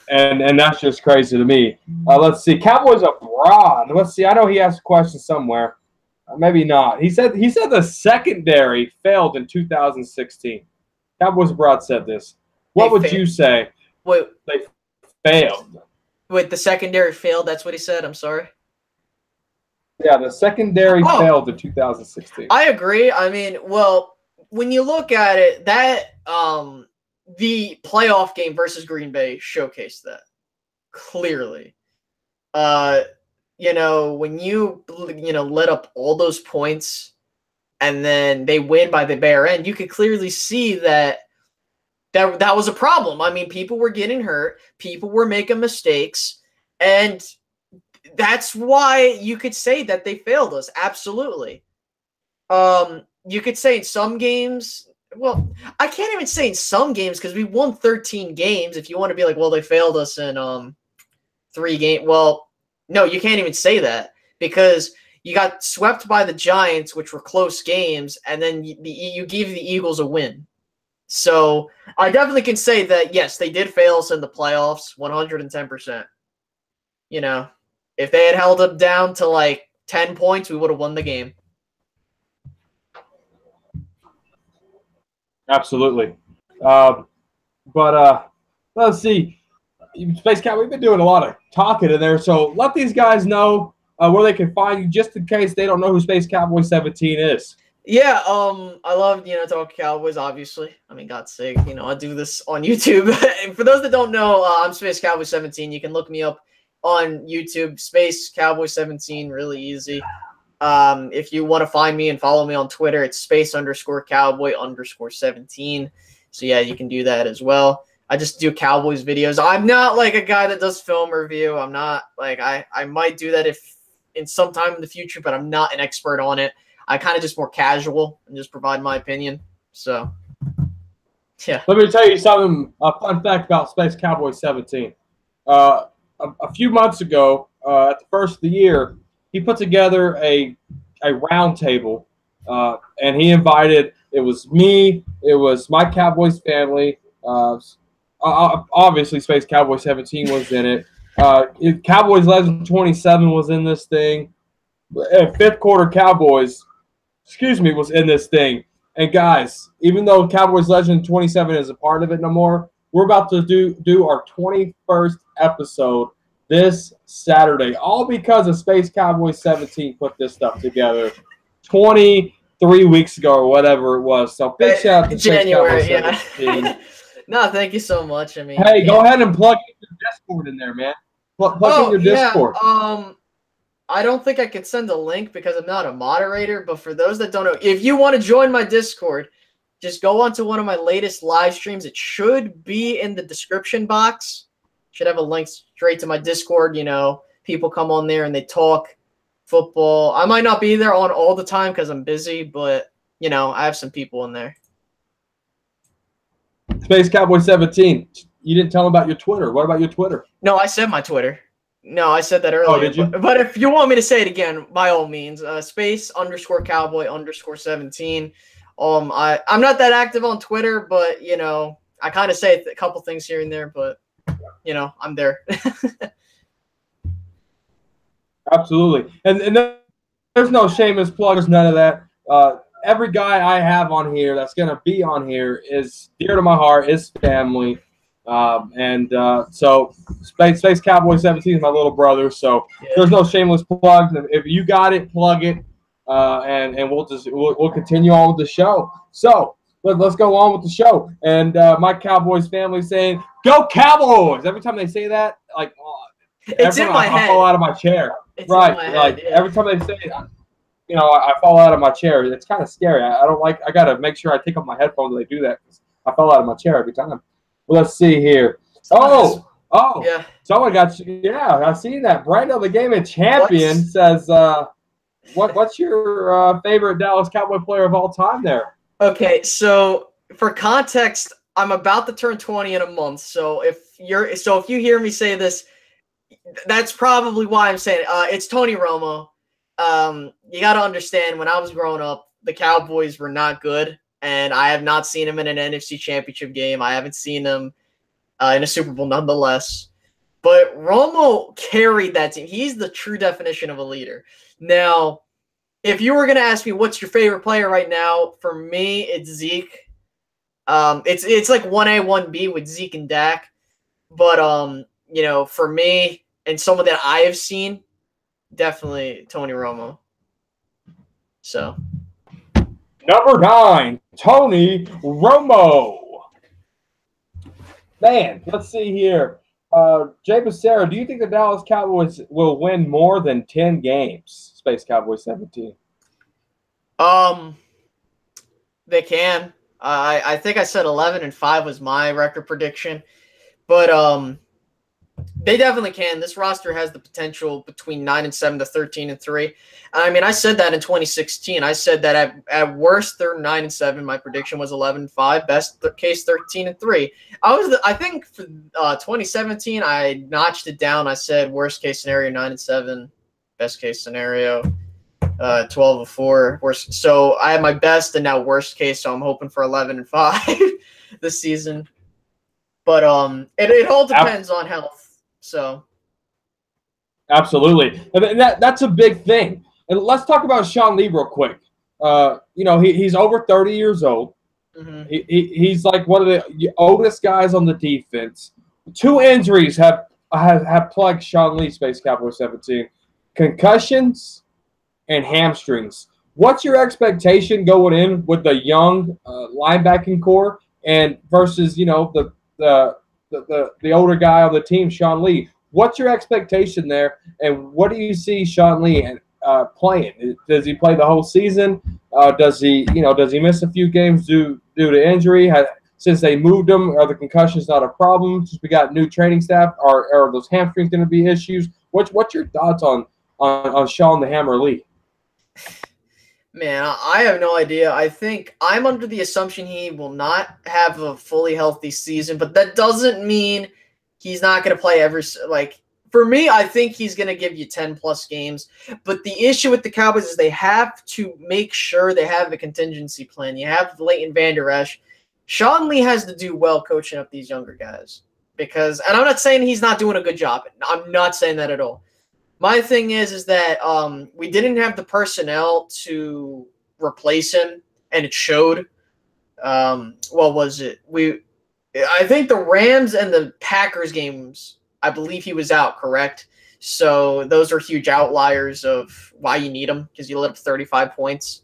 and that's just crazy to me. Let's see, Cowboys abroad. Let's see. I know he asked a question somewhere. Maybe not. He said the secondary failed in 2016. Cowboys abroad said this. What would you say? Wait, they failed. Wait, the secondary failed? That's what he said? I'm sorry. Yeah, the secondary failed in 2016. I agree. I mean, well, when you look at it, that the playoff game versus Green Bay showcased that clearly. when you let up all those points and then they win by the bare end, you could clearly see that was a problem. I mean, people were getting hurt, people were making mistakes, and that's why you could say that they failed us. Absolutely. You could say in some games, well, I can't even say in some games because we won 13 games. If you want to be like, well, they failed us in 3 games. Well, no, you can't even say that because you got swept by the Giants, which were close games, and then you gave the Eagles a win. So I definitely can say that, yes, they did fail us in the playoffs, 110%. If they had held up down to like 10 points, we would have won the game. Absolutely. Let's see. Space Cat, we've been doing a lot of talking in there, so let these guys know where they can find you, just in case they don't know who Space Cowboy 17 is. Yeah, I love talking Cowboys. Obviously, I mean, God's sake, I do this on YouTube. And for those that don't know, I'm Space Cowboy 17. You can look me up on YouTube, Space Cowboy 17. Really easy. If you want to find me and follow me on Twitter, it's space_cowboy_17. So yeah, you can do that as well. I just do Cowboys videos. I'm not like a guy that does film review. I'm not like I might do that if in some time in the future, but I'm not an expert on it. I kind of just more casual and just provide my opinion. So yeah. Let me tell you something. A fun fact about Space Cowboy 17. A few months ago, at the first of the year, he put together a round table, and he invited. It was me. It was my Cowboys family. Obviously, Space Cowboy 17 was in it. Cowboys Legend 27 was in this thing. And Fifth Quarter Cowboys, was in this thing. And guys, even though Cowboys Legend 27 is a part of it no more, we're about to do our 21st episode this Saturday, all because of Space Cowboy 17 put this stuff together 23 weeks ago or whatever it was. So big shout out to January, Space Cowboy 17. Yeah. No, thank you so much. I mean, hey, go ahead and plug in your Discord in there, man. Plug in your Discord. Yeah. I don't think I could send a link because I'm not a moderator, but for those that don't know, if you want to join my Discord, just go onto one of my latest live streams. It should be in the description box. Should have a link straight to my Discord. People come on there and they talk football. I might not be there on all the time because I'm busy, but, I have some people in there. Space Cowboy 17. You didn't tell them about your Twitter. What about your Twitter? No, I said my Twitter. No, I said that earlier. Oh, did you? But if you want me to say it again, by all means, space_cowboy_17. I'm not that active on Twitter, but I kind of say a couple things here and there, but I'm there. Absolutely, and there's no shameless plugs, none of that. Every guy I have on here that's gonna be on here is dear to my heart, is family. So Space Cowboy 17 is my little brother, so there's no shameless plugs. If you got it, plug it, and we'll continue on with the show. So let's go on with the show. And my Cowboys family saying, "Go Cowboys!" Every time they say that, like it's in my head. I fall out of my chair. It's right, in my head, like every time they say it, I fall out of my chair. It's kind of scary. I don't like. I gotta make sure I take off my headphones when they do that because I fall out of my chair every time. Well, let's see here. Yeah. Someone got you. Yeah, I've seen that. Brando, the game of champion, says, "What's your favorite Dallas Cowboy player of all time?" There. Okay, so for context, I'm about to turn 20 in a month. So if you hear me say this, that's probably why I'm saying it. It's Tony Romo. You got to understand, when I was growing up, the Cowboys were not good. And I have not seen him in an NFC Championship game. I haven't seen him in a Super Bowl nonetheless. But Romo carried that team. He's the true definition of a leader. Now, if you were going to ask me what's your favorite player right now, for me, it's Zeke. It's like 1A, 1B with Zeke and Dak. But, for me and someone that I have seen, definitely Tony Romo. So... Number 9, Tony Romo. Man, let's see here. Jay Becerra, do you think the Dallas Cowboys will win more than 10 games? Space Cowboy 17. They can. I think I said 11-5 was my record prediction, but they definitely can. This roster has the potential between 9-7 to 13-3. I mean, I said that in 2016. I said that at worst they're 9-7. My prediction was 11-5. Best case 13-3. I think for 2017 I notched it down. I said worst case scenario 9-7. Best case scenario 12-4. Worst. So I had my best and now worst case. So I'm hoping for 11-5 this season. But it all depends on health. So, absolutely, and that's a big thing. And let's talk about Sean Lee real quick. He's over 30 years old. Mm-hmm. He's like one of the oldest guys on the defense. 2 injuries have plagued Sean Lee, Space Cowboy 17: concussions and hamstrings. What's your expectation going in with the young linebacking core and versus the older guy on the team, Sean Lee? What's your expectation there, and what do you see Sean Lee playing? Does he play the whole season? Does he miss a few games due to injury? Since they moved him, are the concussions not a problem? Since we got new training staff, are those hamstrings going to be issues? What's your thoughts on Sean the Hammer Lee? Man, I have no idea. I think I'm under the assumption he will not have a fully healthy season, but that doesn't mean he's not going to play for me, I think he's going to give you 10-plus games. But the issue with the Cowboys is they have to make sure they have a contingency plan. You have Leighton Vander Esch. Sean Lee has to do well coaching up these younger guys. And I'm not saying he's not doing a good job. I'm not saying that at all. My thing is that we didn't have the personnel to replace him, and it showed. What was it? I think the Rams and the Packers games, I believe he was out, correct? So those are huge outliers of why you need him, because you let up 35 points.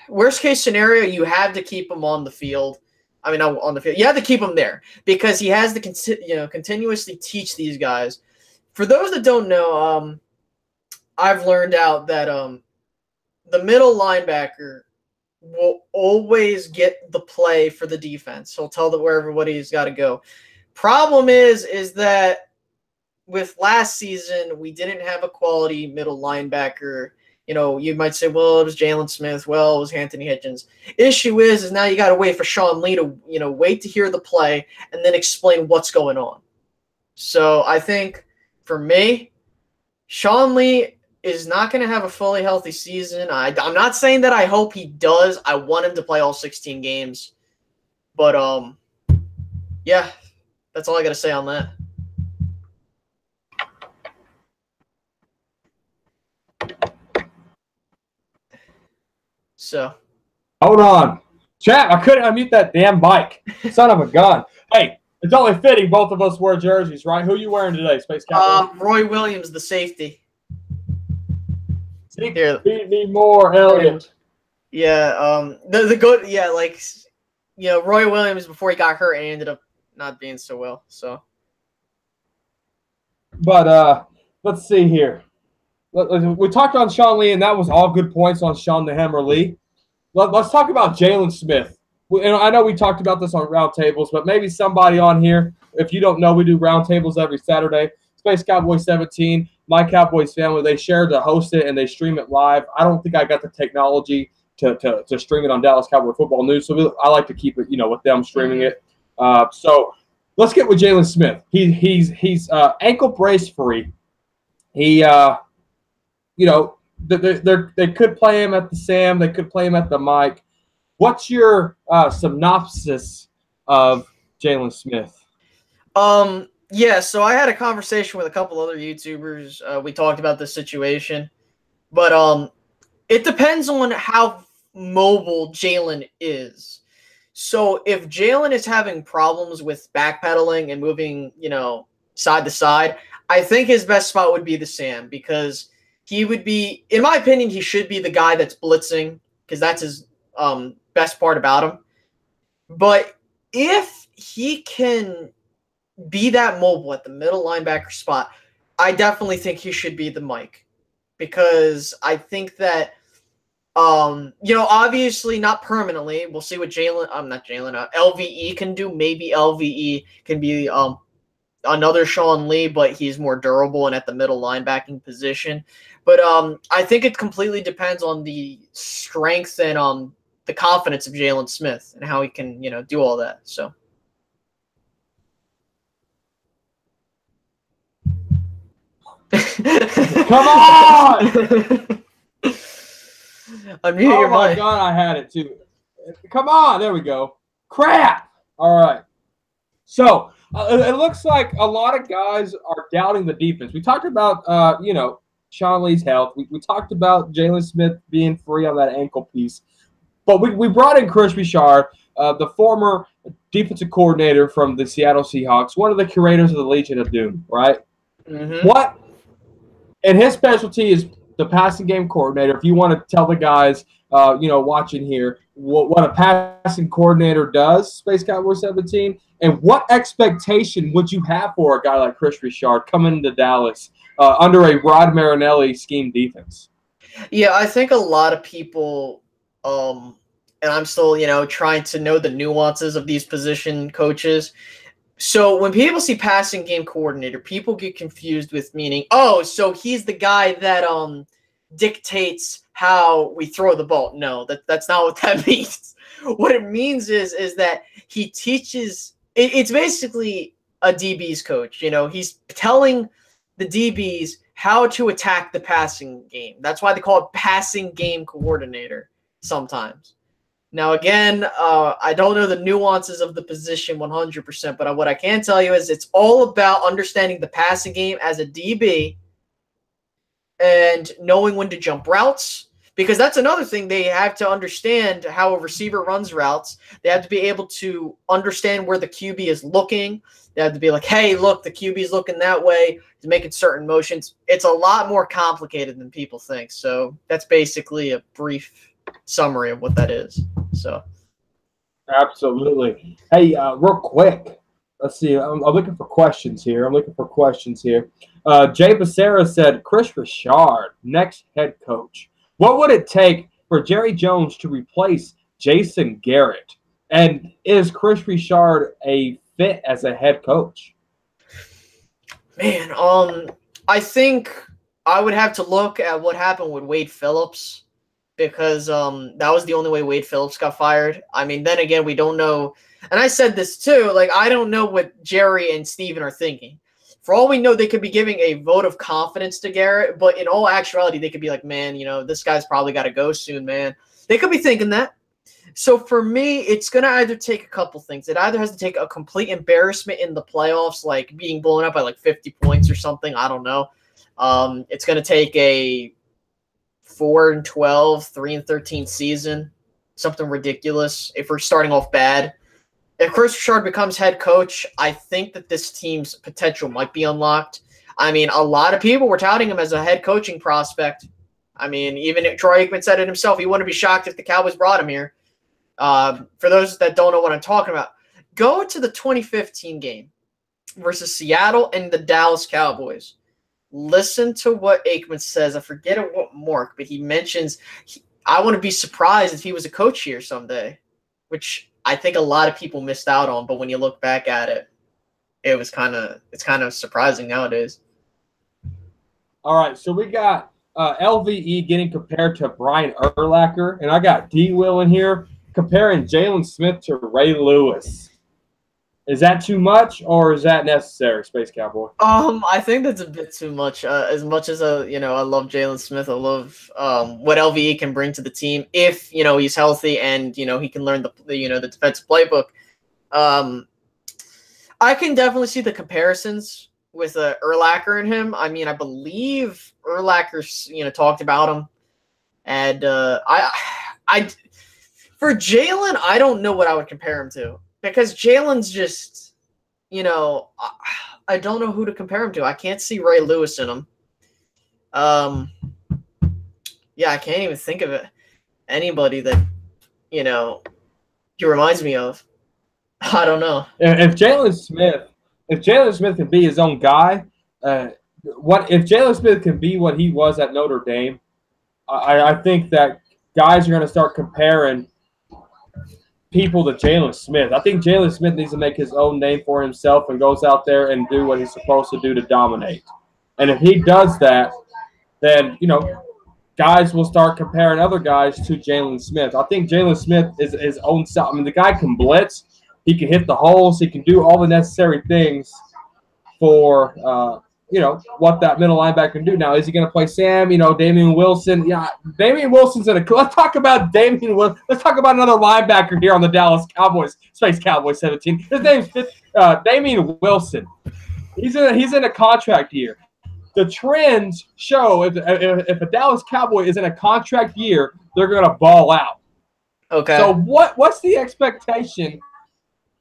Worst case scenario, you have to keep him on the field. I mean, not on the field. You have to keep him there because he has to continuously teach these guys. For those that don't know, I've learned out that the middle linebacker will always get the play for the defense. He'll tell where everybody's got to go. Problem is that with last season, we didn't have a quality middle linebacker. You might say, well, it was Jalen Smith. Well, it was Anthony Hitchens. Issue is now you got to wait for Sean Lee to, wait to hear the play and then explain what's going on. So I think for me, Sean Lee is not going to have a fully healthy season. I'm not saying that I hope he does. I want him to play all 16 games. But, yeah, that's all I got to say on that. So. Hold on. Chat, I couldn't unmute that damn mic. Son of a gun. Hey, it's only fitting both of us wear jerseys, right? Who are you wearing today, Space Cowboy? Roy Williams, the safety. Here. Beat me more, Elliott. Yeah, the good, yeah, Roy Williams before he got hurt and ended up not being so well. So, but let's see here. We talked on Sean Lee, and that was all good points on Sean the Hammer Lee. Let's talk about Jalen Smith. And I know we talked about this on Roundtables, but maybe somebody on here, if you don't know, we do Roundtables every Saturday. Space Cowboy 17, my Cowboys family, they share to host it and they stream it live. I don't think I got the technology to stream it on Dallas Cowboy Football News, so I like to keep it, with them streaming it. So let's get with Jalen Smith. He's ankle brace free. He, they could play him at the Sam, they could play him at the Mike. What's your synopsis of Jalen Smith? Yeah, so I had a conversation with a couple other YouTubers. We talked about this situation. But it depends on how mobile Jalen is. So if Jalen is having problems with backpedaling and moving, side to side, I think his best spot would be the Sam because he would be, in my opinion, he should be the guy that's blitzing because that's his best part about him. But if he can be that mobile at the middle linebacker spot, I definitely think he should be the Mike, because I think that, obviously not permanently. We'll see what LVE can do. Maybe LVE can be another Sean Lee, but he's more durable and at the middle linebacking position. But I think it completely depends on the strength and the confidence of Jalen Smith and how he can, do all that. So. Come on! Unmute your my mic. God, I had it too. Come on, there we go. Crap! All right. So it looks like a lot of guys are doubting the defense. We talked about, Sean Lee's health. We talked about Jalen Smith being free on that ankle piece. But we brought in Chris Richard, the former defensive coordinator from the Seattle Seahawks, one of the curators of the Legion of Doom, right? Mm-hmm. What? And his specialty is the passing game coordinator. If you want to tell the guys, watching here, what a passing coordinator does, Space Cowboy 17, and what expectation would you have for a guy like Chris Richard coming into Dallas under a Rod Marinelli scheme defense? Yeah, I think a lot of people, and I'm still, trying to know the nuances of these position coaches. So when people see passing game coordinator, people get confused with meaning, so he's the guy that dictates how we throw the ball. No, that's not what that means. What it means is that he teaches. It's basically a DB's coach. He's telling the DBs how to attack the passing game. That's why they call it passing game coordinator sometimes. Now, again, I don't know the nuances of the position 100%, but what I can tell you is it's all about understanding the passing game as a DB and knowing when to jump routes, because that's another thing. They have to understand how a receiver runs routes. They have to be able to understand where the QB is looking. They have to be like, hey, look, the QB is looking that way, to making certain motions. It's a lot more complicated than people think. So that's basically a brief summary of what that is. So absolutely. Hey, real quick, let's see. I'm looking for questions here. Jay Becerra said Chris Richard, next head coach. What would it take for Jerry Jones to replace Jason Garrett? And is Chris Richard a fit as a head coach? Man, I think I would have to look at what happened with Wade Phillips, because that was the only way Wade Phillips got fired. I mean, then again, we don't know. And I said this too, I don't know what Jerry and Steven are thinking. For all we know, they could be giving a vote of confidence to Garrett, but in all actuality, they could be like, man, this guy's probably got to go soon, man. They could be thinking that. So for me, it's going to either take a couple things. It either has to take a complete embarrassment in the playoffs, like being blown up by 50 points or something. I don't know. It's going to take a 4-12, 3-13 season, something ridiculous if we're starting off bad. If Chris Richard becomes head coach, I think that this team's potential might be unlocked. I mean, a lot of people were touting him as a head coaching prospect. I mean, even Troy Aikman said it himself. He wouldn't be shocked if the Cowboys brought him here. For those that don't know what I'm talking about, go to the 2015 game versus Seattle and the Dallas Cowboys. Listen to what Aikman says. I forget what mark, but he mentions, I want to be surprised if he was a coach here someday, which I think a lot of people missed out on. But when you look back at it, it's kind of surprising nowadays. All right, so we got LVE getting compared to Brian Urlacher, and I got D-Will in here comparing Jalen Smith to Ray Lewis. Is that too much, or is that necessary, Space Cowboy? I think that's a bit too much. As much as I love Jalen Smith, I love what LVE can bring to the team if he's healthy and he can learn the defensive playbook. I can definitely see the comparisons with Urlacher and him. I mean, I believe Urlacher's talked about him, and I for Jalen, I don't know what I would compare him to. Because Jalen's just, I don't know who to compare him to. I can't see Ray Lewis in him. Yeah, I can't even think of anybody that, he reminds me of. I don't know. If Jalen Smith if Jalen Smith can be his own guy, what if Jalen Smith can be what he was at Notre Dame? I think that guys are going to start comparing people to Jalen Smith. I think Jalen Smith needs to make his own name for himself and goes out there and do what he's supposed to do to dominate. And if he does that, then, guys will start comparing other guys to Jalen Smith. I think Jalen Smith is his own self. I mean, the guy can blitz. He can hit the holes. He can do all the necessary things for, what that middle linebacker can do. Now, is he going to play Sam? Damian Wilson? Yeah, Damian Wilson's in a – let's talk about Damian Wilson. Let's talk about another linebacker here on the Dallas Cowboys, Space Cowboys 17. His name's Damian Wilson. He's in a contract year. The trends show if a Dallas Cowboy is in a contract year, they're going to ball out. Okay. So what's the expectation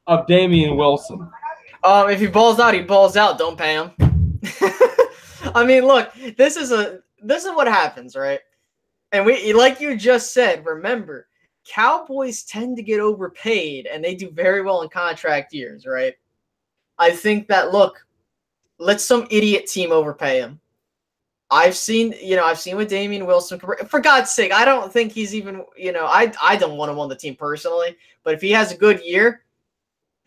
of Damian Wilson? If he balls out, he balls out. Don't pay him. I mean, look, this is what happens, right? And we, like you just said, remember, Cowboys tend to get overpaid, and they do very well in contract years, right? I think that, look, let some idiot team overpay him. I've seen with Damian Wilson. For God's sake, I don't think he's even, I don't want him on the team personally. But if he has a good year,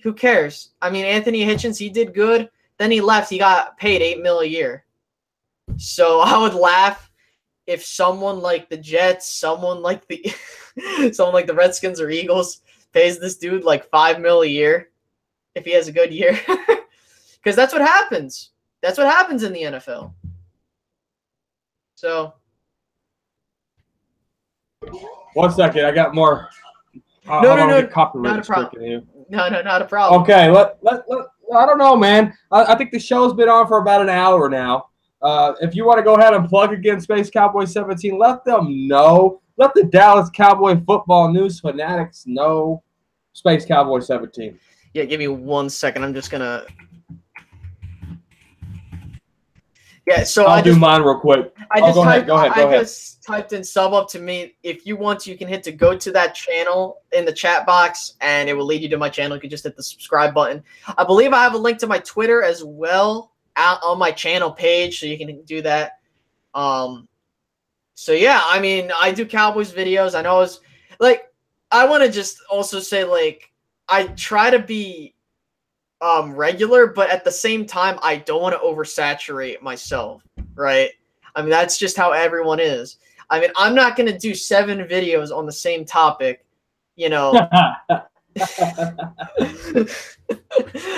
who cares? I mean, Anthony Hitchens, he did good. Then he left. He got paid $8 million a year. So I would laugh if someone like the Jets, someone like the Redskins or Eagles pays this dude like $5 million a year if he has a good year. Because that's what happens. That's what happens in the NFL. So. 1 second. I got more. No, Copyright not a problem. here. No, not a problem. Okay, I don't know, man. I think the show's been on for about an hour now. If you want to go ahead and plug again Space Cowboy 17, let them know. Let the Dallas Cowboy football news fanatics know. Space Cowboy 17. Yeah, give me 1 second. I'm just going to. Yeah, so I'll do mine real quick. Go ahead. I just typed in sub up to me. If you want to, you can hit to go to that channel in the chat box, and it will lead you to my channel. You can just hit the subscribe button. I believe I have a link to my Twitter as well on my channel page, so you can do that. So, yeah, I mean, I do Cowboys videos. I know I want to just also say, I try to be regular, but at the same time, I don't want to oversaturate myself, right? I mean, that's just how everyone is. I mean, I'm not going to do 7 videos on the same topic, No,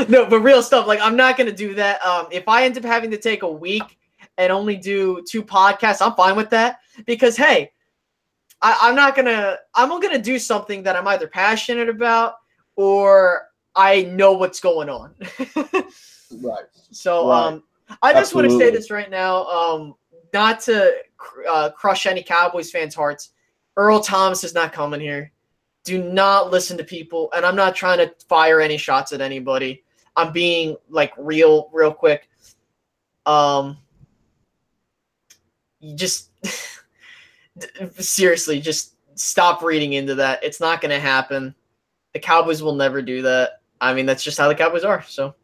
but real stuff. I'm not going to do that. If I end up having to take a week and only do 2 podcasts, I'm fine with that because, hey, I'm going to do something that I'm either passionate about or I know what's going on. Right. So, I just want to say this right now, not to crush any Cowboys fans' hearts. Earl Thomas is not coming here. Do not listen to people, and I'm not trying to fire any shots at anybody. I'm being real quick. Just seriously, just stop reading into that. It's not going to happen. The Cowboys will never do that. I mean, that's just how the Cowboys are. So,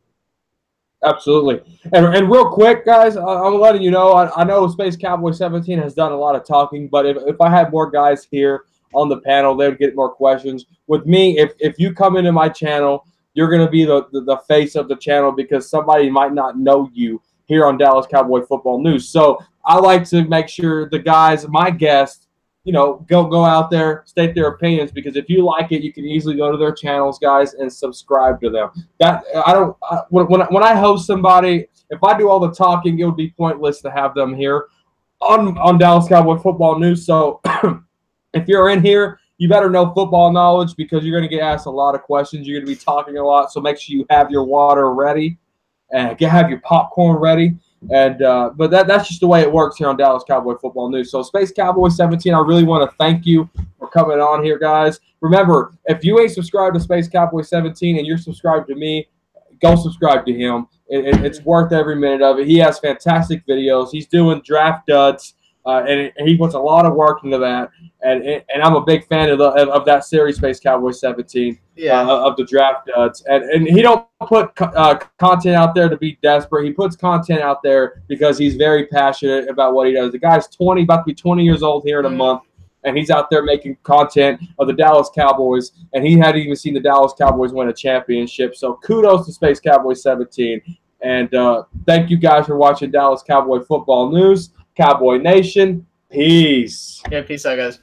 absolutely. And real quick, guys, I'm letting you know. I know Space Cowboy 17 has done a lot of talking, but if I had more guys here on the panel, they would get more questions. With me, if you come into my channel, you're going to be the face of the channel because somebody might not know you here on Dallas Cowboy Football News. So I like to make sure the guys, my guests, go out there, state their opinions, because if you like it, you can easily go to their channels, guys, and subscribe to them. When I host somebody, if I do all the talking, it would be pointless to have them here on Dallas Cowboy Football News. So if you're in here, you better know football knowledge because you're going to get asked a lot of questions. You're going to be talking a lot, so make sure you have your water ready and have your popcorn ready. And but that's just the way it works here on Dallas Cowboy Football News. So Space Cowboy 17, I really want to thank you for coming on here, guys. Remember, if you ain't subscribed to Space Cowboy 17 and you're subscribed to me, go subscribe to him. It's worth every minute of it. He has fantastic videos. He's doing draft duds, and he puts a lot of work into that. And I'm a big fan of that series, Space Cowboy 17. of the draft nuts, and he don't put content out there to be desperate. He puts content out there because he's very passionate about what he does. The guy's 20, about to be 20 years old here in a month, and he's out there making content of the Dallas Cowboys, and he hadn't even seen the Dallas Cowboys win a championship. So kudos to Space Cowboy 17, and thank you guys for watching Dallas Cowboy Football News. Cowboy Nation, peace. Yeah, peace out, guys.